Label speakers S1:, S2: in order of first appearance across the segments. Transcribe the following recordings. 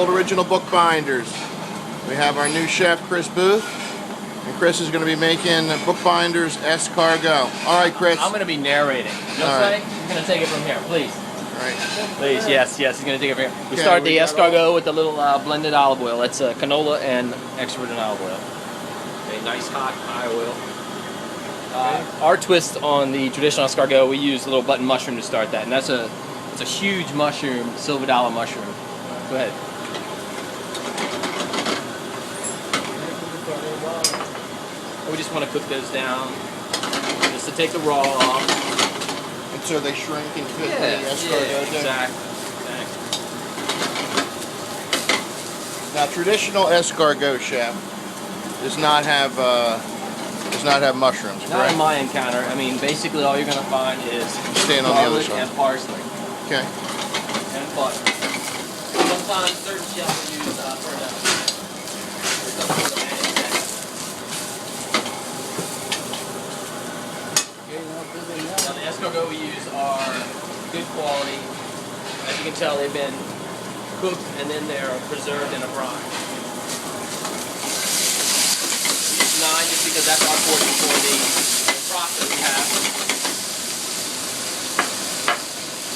S1: Old Original Bookbinders. We have our new chef, Chris Booth. And Chris is going to be making Bookbinders escargot. All right, Chris.
S2: I'm going to be narrating. You're going to take it from here, please.
S1: All right.
S2: Please, yes, he's going to take it from here. We start the escargot with a little blended olive oil. That's canola and extra virgin olive oil. A nice hot oil. Our twist on the traditional escargot, we use a little button mushroom to start that, and it's a huge mushroom, silverdala mushroom. Go ahead. We just want to cook those down, just to take the raw off.
S1: And so they shrink and fit the escargot.
S2: Yeah, exactly.
S1: Now, traditional escargot, chef, does not have mushrooms, correct?
S2: Not in my encounter. I mean, basically all you're going to find is
S1: stand on the other
S2: garlic
S1: side.
S2: and parsley.
S1: Okay.
S2: And butter. Sometimes certain chefs will use turnips. Now the escargot we use are good quality. As you can tell, they've been cooked and then they're preserved in a brine. We use 9 just because that's our portion for the broth that we have.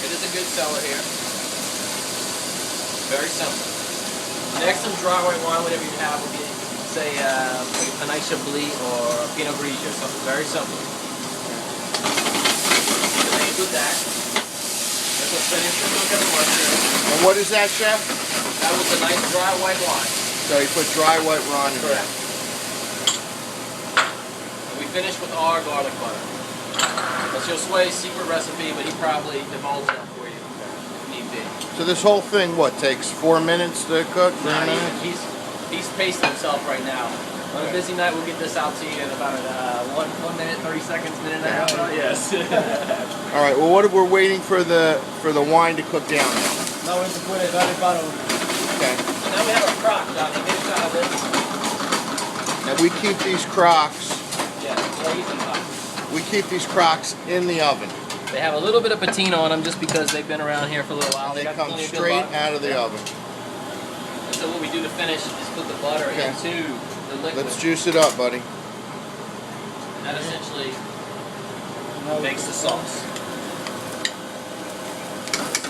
S2: It is a good seller here. Very simple. Next, some dry white wine, whatever you have, will be, say, a nice Chablis or a Pinot Grigio, something very simple. With that. That's what finish the cook of the mushroom.
S1: And what is that, chef?
S2: That was a nice dry white wine.
S1: So you put dry white wine in there.
S2: Correct. And we finish with our garlic butter. That's Josue's secret recipe, but he probably divulged that for you if need be.
S1: So this whole thing, what, takes 4 minutes to cook? 3
S2: Not
S1: minutes?
S2: even. He's pacing himself right now. On a busy night, we'll get this out to you in about 1 minute, 30 seconds, minute and a half. Yes.
S1: All right. Well, what we're waiting for the wine to cook down.
S3: Now we have to put it very bottom.
S1: Okay.
S2: So now we have our crock on the inside of it.
S1: And we keep these crocks.
S2: Yeah, blazing hot.
S1: We keep these crocks in the oven.
S2: They have a little bit of patina on them just because they've been around here for a little while.
S1: They
S2: got
S1: come
S2: plenty of good
S1: straight
S2: luck.
S1: out of the oven.
S2: And so what we do to finish is put the butter into the liquid.
S1: Let's juice it up, buddy.
S2: And that essentially makes the sauce.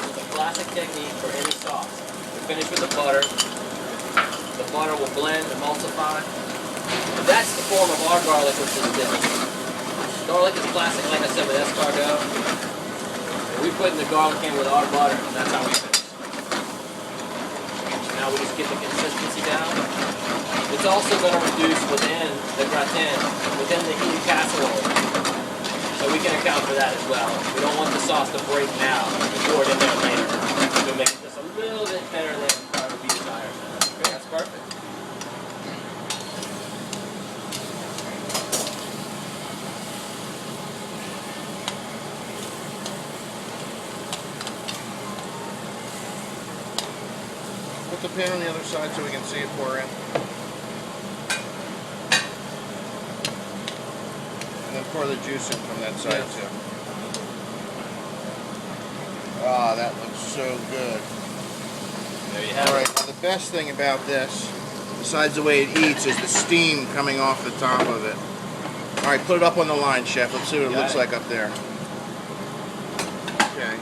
S2: It's a classic technique for any sauce. We finish with the butter. The butter will blend, emulsify. And that's the form of our garlic, which is different. Garlic is classic, like I said, with escargot. And we put in the garlic in with our butter, and that's how we finish. Now we just get the consistency down. It's also going to reduce within the gratin, within the heated casserole. So we can account for that as well. We don't want the sauce to break now and pour it in there later. We'll make it just a little bit thinner than would be desired. Okay, that's perfect.
S1: Put the pan on the other side so we can see it pour in. And then pour the juice in from that side too. Ah, that looks so good.
S2: There you have
S1: All right,
S2: it.
S1: now the best thing about this, besides the way it eats, is the steam coming off the top of it. All right, put it up on the line, chef. Let's see what it looks like up there. Okay.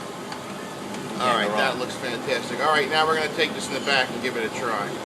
S1: All right, that looks fantastic. All right, now we're going to take this in the back and give it a try.